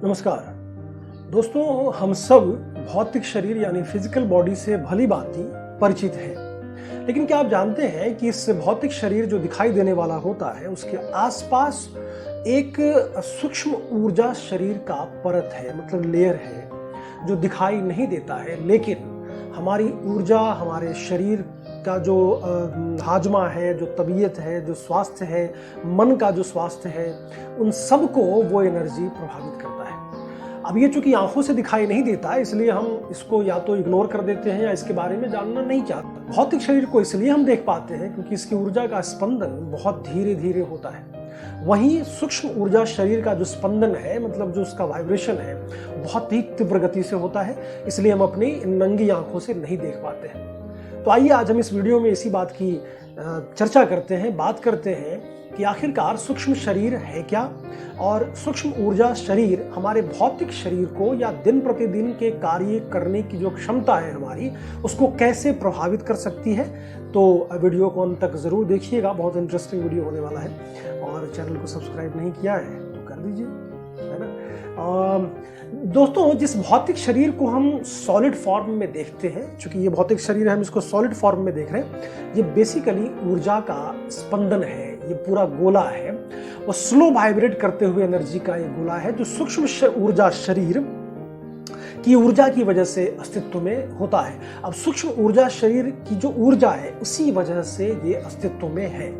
नमस्कार दोस्तों, हम सब भौतिक शरीर यानी फिजिकल बॉडी से भली भांति परिचित हैं। लेकिन क्या आप जानते हैं कि इस भौतिक शरीर जो दिखाई देने वाला होता है उसके आसपास एक सूक्ष्म ऊर्जा शरीर का परत है, मतलब लेयर है, जो दिखाई नहीं देता है, लेकिन हमारी ऊर्जा, हमारे शरीर का जो हाजमा है, जो तबीयत है, जो स्वास्थ्य है, मन का जो स्वास्थ्य है, उन सब को वो एनर्जी प्रभावित करता है। अब ये चूंकि आंखों से दिखाई नहीं देता, इसलिए हम इसको या तो इग्नोर कर देते हैं या इसके बारे में जानना नहीं चाहते। भौतिक शरीर को इसलिए हम देख पाते हैं क्योंकि इसकी ऊर्जा का स्पंदन बहुत धीरे धीरे होता है। वहीं सूक्ष्म ऊर्जा शरीर का जो स्पंदन है, मतलब जो उसका वाइब्रेशन है, बहुत ही तीव्र गति से होता है, इसलिए हम अपनी नंगी आंखों से नहीं देख पाते हैं। तो आइए आज हम इस वीडियो में इसी बात की चर्चा करते हैं, बात करते हैं कि आखिरकार सूक्ष्म शरीर है क्या, और सूक्ष्म ऊर्जा शरीर हमारे भौतिक शरीर को या दिन प्रतिदिन के कार्य करने की जो क्षमता है हमारी, उसको कैसे प्रभावित कर सकती है। तो वीडियो को अंत तक जरूर देखिएगा, बहुत इंटरेस्टिंग वीडियो होने वाला है। और चैनल को सब्सक्राइब नहीं किया है तो कर दीजिए, है ना। दोस्तों, जिस भौतिक शरीर को हम सॉलिड फॉर्म में देखते हैं, चूंकि ये भौतिक शरीर है, हम इसको सॉलिड फॉर्म में देख रहे हैं, ये बेसिकली ऊर्जा का स्पंदन है। ये पूरा गोला है, वो स्लो वाइब्रेट करते हुए एनर्जी का ये गोला है, जो सूक्ष्म ऊर्जा शरीर की ऊर्जा की वजह से अस्तित्व में होता है। अब सूक्ष्म ऊर्जा शरीर की जो ऊर्जा है, उसी वजह से ये अस्तित्व में है,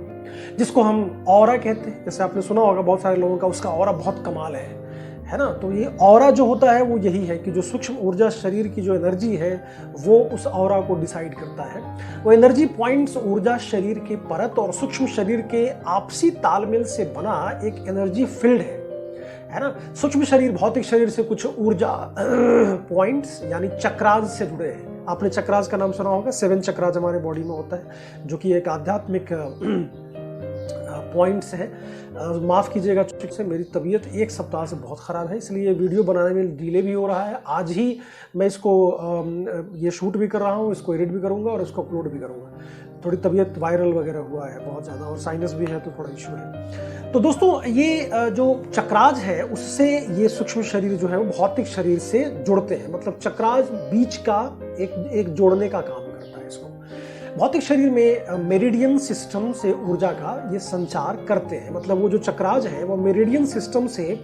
जिसको हम ऑरा कहते हैं। जैसे आपने सुना होगा बहुत सारे लोगों का, उसका ऑरा बहुत कमाल है ना। तो ये ऑरा जो होता है वो यही है कि जो सूक्ष्म ऊर्जा शरीर की जो एनर्जी है वो उस ऑरा को डिसाइड करता है। वो एनर्जी पॉइंट्स ऊर्जा शरीर के परत और सूक्ष्म शरीर के आपसी तालमेल से बना एक एनर्जी फील्ड है ना। सूक्ष्म शरीर भौतिक शरीर से कुछ ऊर्जा पॉइंट्स यानी चक्रास से जुड़े हैं। आपने चक्रास का नाम सुना होगा। 7 चक्रास हमारे बॉडी में होता है, जो कि एक आध्यात्मिक पॉइंट्स है। माफ कीजिएगा, चूंकि से मेरी तबीयत एक सप्ताह से बहुत ख़राब है, इसलिए वीडियो बनाने में डिले भी हो रहा है। आज ही मैं इसको ये शूट भी कर रहा हूँ, इसको एडिट भी करूँगा और इसको अपलोड भी करूँगा। थोड़ी तबीयत वायरल वगैरह हुआ है बहुत ज़्यादा, और साइनस भी है तो थोड़ा इशू है। तो दोस्तों, ये जो चक्रास है उससे ये सूक्ष्म शरीर जो है वो भौतिक शरीर से जुड़ते हैं। मतलब चक्रास बीच का एक जोड़ने का काम करता है। इसको भौतिक शरीर में मेरिडियन सिस्टम से ऊर्जा का ये संचार करते हैं। मतलब वो जो चक्रास है वो मेरिडियन सिस्टम से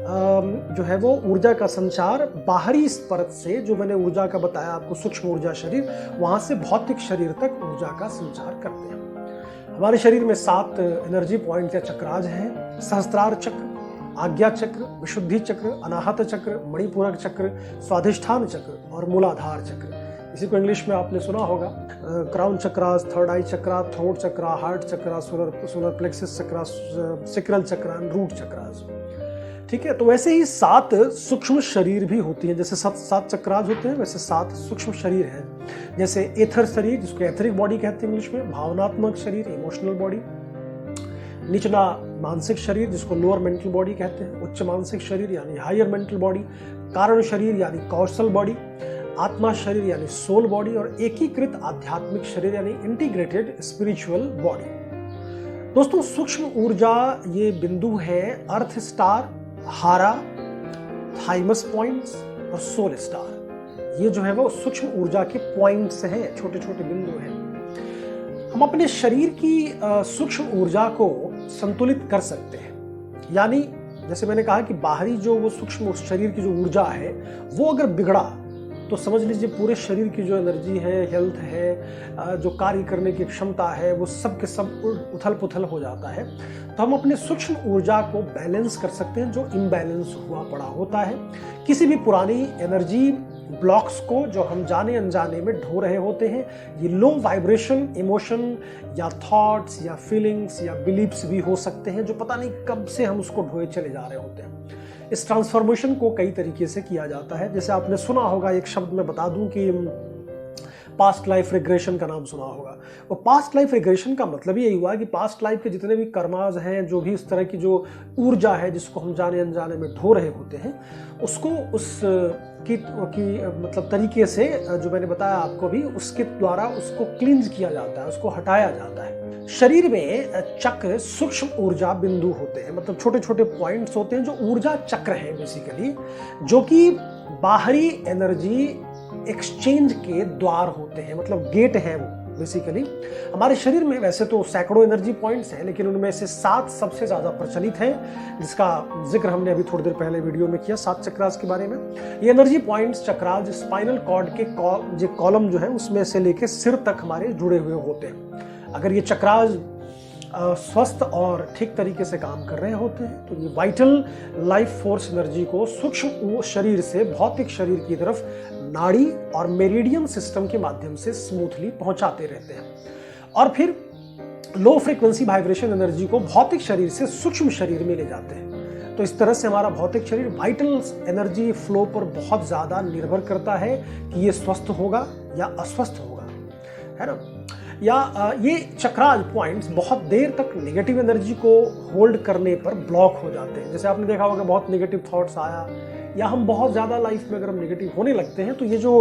जो है वो ऊर्जा का संचार बाहरी इस परत से, जो मैंने ऊर्जा का बताया आपको, सूक्ष्म ऊर्जा शरीर, वहां से भौतिक शरीर तक ऊर्जा का संचार करते हैं। हमारे शरीर में 7 एनर्जी पॉइंट या चक्रास हैं। सहस्त्रार चक्र, आज्ञा चक्र, विशुद्धि चक्र, अनाहत चक्र, मणिपूरक चक्र, स्वाधिष्ठान चक्र और मूलाधार चक्र। इसी को इंग्लिश में आपने सुना होगा क्राउन चक्रास, थर्ड आई चक्रा, थ्रोट चक्रा, हार्ट चक्रा, सोलर प्लेक्सस चक्रा, सिक्रल चक्रा, रूट चक्रास। ठीक है, तो वैसे ही 7 सूक्ष्म शरीर भी होती हैं। जैसे 7 चक्रास होते हैं, वैसे 7 सूक्ष्म शरीर हैं। जैसे एथर शरीर, जिसको एथरिक बॉडी कहते हैं इंग्लिश में, भावनात्मक शरीर, इमोशनल बॉडी, निचला मानसिक शरीर जिसको लोअर मेंटल बॉडी कहते हैं, उच्च मानसिक शरीर यानी हायर मेंटल बॉडी, कारण शरीर यानी कौशल बॉडी, आत्मा शरीर यानी सोल बॉडी, और एकीकृत आध्यात्मिक शरीर यानी इंटीग्रेटेड स्पिरिचुअल बॉडी। दोस्तों, सूक्ष्म ऊर्जा ये बिंदु है अर्थ स्टार, हारा, थाइमस पॉइंट्स और सोल स्टार। ये जो है वो सूक्ष्म ऊर्जा के पॉइंट्स हैं, छोटे छोटे बिंदु हैं। हम अपने शरीर की सूक्ष्म ऊर्जा को संतुलित कर सकते हैं। यानी जैसे मैंने कहा कि बाहरी जो वो सूक्ष्म शरीर की जो ऊर्जा है वो अगर बिगड़ा तो समझ लीजिए पूरे शरीर की जो एनर्जी है, हेल्थ है, जो कार्य करने की क्षमता है, वो सब के सब उथल पुथल हो जाता है। तो हम अपने सूक्ष्म ऊर्जा को बैलेंस कर सकते हैं जो इम्बैलेंस हुआ पड़ा होता है। किसी भी पुरानी एनर्जी ब्लॉक्स को जो हम जाने अनजाने में ढो रहे होते हैं, ये लो वाइब्रेशन इमोशन या थॉट्स या फीलिंग्स या बिलीव्स भी हो सकते हैं, जो पता नहीं कब से हम उसको ढोए चले जा रहे होते हैं। इस ट्रांसफॉर्मेशन को कई तरीके से किया जाता है। जैसे आपने सुना होगा, एक शब्द मैं बता दूं कि पास्ट लाइफ रिग्रेशन का नाम सुना होगा। वो पास्ट लाइफ रिग्रेशन का मतलब यही हुआ कि पास्ट लाइफ के जितने भी कर्माज हैं, जो भी इस तरह की जो ऊर्जा है जिसको हम जाने अनजाने में ढो रहे होते हैं, उसको उस की मतलब तरीके से जो मैंने बताया आपको भी, उसके द्वारा उसको क्लींज किया जाता है, उसको हटाया जाता है। शरीर में चक्र सूक्ष्म ऊर्जा बिंदु होते हैं, मतलब छोटे छोटे पॉइंट्स होते हैं जो ऊर्जा चक्र हैं बेसिकली, जो कि बाहरी एनर्जी एक्सचेंज के द्वार होते हैं, मतलब गेट है वो बेसिकली। हमारे शरीर में वैसे तो सैकड़ों एनर्जी पॉइंट्स हैं, लेकिन उनमें से 7 सबसे ज्यादा प्रचलित हैं, जिसका जिक्र हमने अभी थोड़ी देर पहले वीडियो में किया, 7 चक्रास के बारे में। ये energy points chakras spinal cord के जो कॉलम जो है उसमें से लेके सिर तक हमारे जुड़े हुए होते हैं। अगर ये चक्रास स्वस्थ और ठीक तरीके से काम कर रहे होते हैं तो ये वाइटल लाइफ फोर्स एनर्जी को सूक्ष्म शरीर से भौतिक शरीर की तरफ नाड़ी और मेरिडियन सिस्टम के माध्यम से स्मूथली पहुंचाते रहते हैं, और फिर लो फ्रीक्वेंसी वाइब्रेशन एनर्जी को भौतिक शरीर से सूक्ष्म शरीर में ले जाते हैं। तो इस तरह से हमारा भौतिक शरीर वाइटल एनर्जी फ्लो पर बहुत ज्यादा निर्भर करता है कि ये स्वस्थ होगा या अस्वस्थ होगा, है ना। या ये चक्रास पॉइंट्स बहुत देर तक नेगेटिव एनर्जी को होल्ड करने पर ब्लॉक हो जाते हैं। जैसे आपने देखा होगा, बहुत नेगेटिव थॉट्स आया या हम बहुत ज़्यादा लाइफ में अगर हम नेगेटिव होने लगते हैं तो ये जो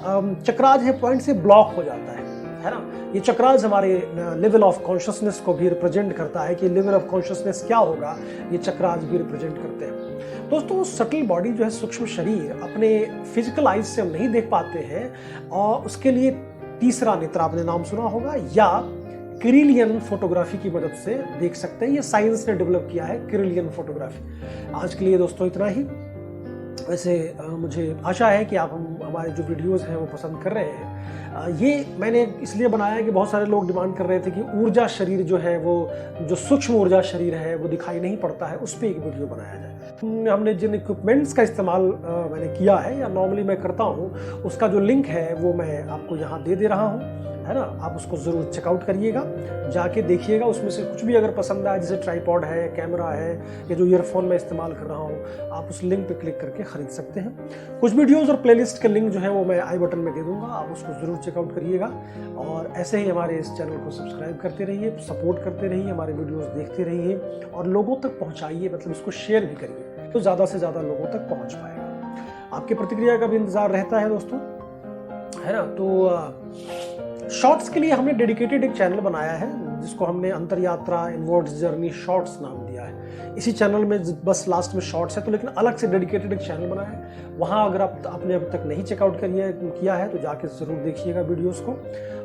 चक्रास है पॉइंट से ब्लॉक हो जाता है ना। ये चक्रास हमारे लेवल ऑफ कॉन्शियसनेस को भी रिप्रेजेंट करता है कि लेवल ऑफ कॉन्शियसनेस क्या होगा, ये चक्रास भी रिप्रेजेंट करते हैं। दोस्तों, सटल बॉडी जो है, सूक्ष्म शरीर अपने फिजिकल आइज से हम नहीं देख पाते हैं, और उसके लिए तीसरा नेत्र आपने नाम सुना होगा, या किरिलियन फोटोग्राफी की मदद से देख सकते हैं। ये साइंस ने डेवलप किया है किरिलियन फोटोग्राफी। आज के लिए दोस्तों इतना ही। वैसे मुझे आशा है कि आप हमारे जो वीडियोस हैं वो पसंद कर रहे हैं। ये मैंने इसलिए बनाया है कि बहुत सारे लोग डिमांड कर रहे थे कि ऊर्जा शरीर जो है, वो जो सूक्ष्म ऊर्जा शरीर है वो दिखाई नहीं पड़ता है, उस पर एक वीडियो बनाया जाए। हमने जिन इक्विपमेंट्स का इस्तेमाल मैंने किया है या नॉर्मली मैं करता हूँ, उसका जो लिंक है वो मैं आपको यहाँ दे रहा हूँ, है ना। आप उसको ज़रूर चेकआउट करिएगा, जाके देखिएगा। उसमें से कुछ भी अगर पसंद आए, जैसे ट्राइपॉड है, कैमरा है, या जो ईयरफोन मैं इस्तेमाल कर रहा हूँ, आप उस लिंक पे क्लिक करके खरीद सकते हैं। कुछ वीडियोस और प्लेलिस्ट के लिंक जो है वो मैं आई बटन में दे दूंगा, आप उसको ज़रूर चेकआउट करिएगा। और ऐसे ही हमारे इस चैनल को सब्सक्राइब करते रहिए, सपोर्ट करते रहिए, हमारे वीडियोज़ देखते रहिए और लोगों तक पहुँचाइए, मतलब इसको शेयर भी करिए तो ज़्यादा से ज़्यादा लोगों तक पहुँच पाएगा। आपकी प्रतिक्रिया का भी इंतज़ार रहता है दोस्तों, है ना। तो शॉर्ट्स के लिए हमने डेडिकेटेड एक चैनल बनाया है, जिसको हमने अंतर यात्रा इनवर्ड्स जर्नी शॉर्ट्स नाम दिया है। इसी चैनल में बस लास्ट में शॉर्ट्स है, तो लेकिन अलग से डेडिकेटेड एक चैनल बनाया है। वहाँ अगर आपने अब तक नहीं चेकआउट किया है तो जाके ज़रूर देखिएगा वीडियोस को,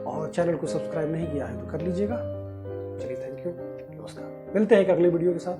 और चैनल को सब्सक्राइब नहीं किया है तो कर लीजिएगा। चलिए, थैंक यू, नमस्कार, मिलते हैं एक अगले वीडियो के साथ।